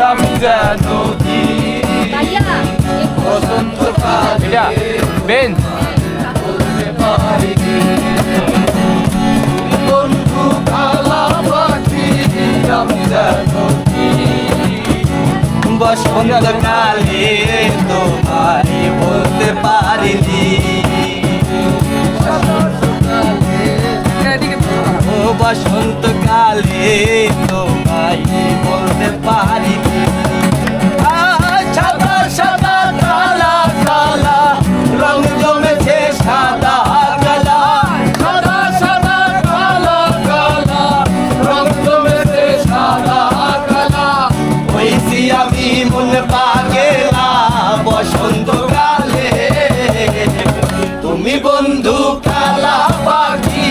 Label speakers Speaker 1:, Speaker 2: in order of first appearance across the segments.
Speaker 1: আমি যেন কি বসন্তকালে বেঞ্চ বলতে পারিনি বন্ধু কালা পাখি আমি যেন কি বসন্তকালে তোমায় বলতে পারিনি বসন্তকালে তোমায় বলতে পারিনি সাদা সাদা কালা কালা রং জমেছে সাদা কালা সাদা সাদা কালা কালা রং জমেছে সাদা কালা হইছি আমি মন পাগেলা বসন্তকালে তুমি বন্ধু কালা পাখি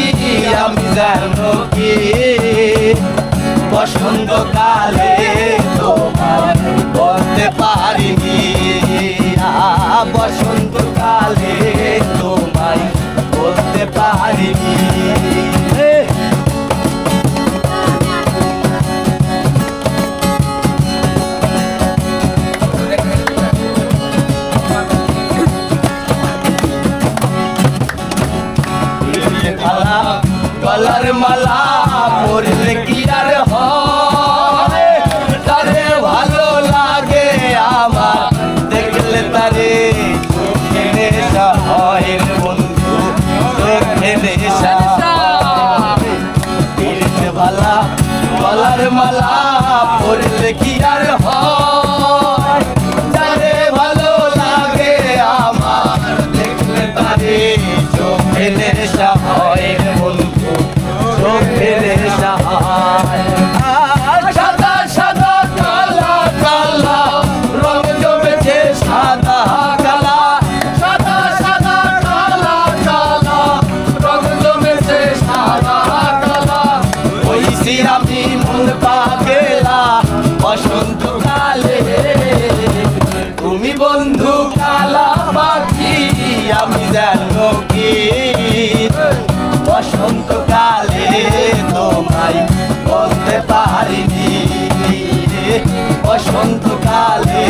Speaker 1: আমি যেন কি বসন্তকালে তোমায় বলতে পারিনি বসন্তকালে তোমায় বলতে পারিনি গলার মালা পরলে কি আর হয় তারে ভালো লাগে আমার দেখলে তারে চোখে নেশা হয় বন্ধু চোখে নেশা ভালা গলার মালা পরলে কি আর হয় তারে ভালো লাগে আমার দেখলে তারে চোখে নেশা হয় সাদা সাদা কালা কালা রং জমেছে সাদা কালা সাদা সাদা কালা কালা রং জমেছে সাদা কালা হইছি আমি মন পাগেলা বসন্তকালে তুমি বন্ধু কালা পাখি আমি যেন কি বসন্তকালে তোমায় বলতে পারিনি বসন্তকালে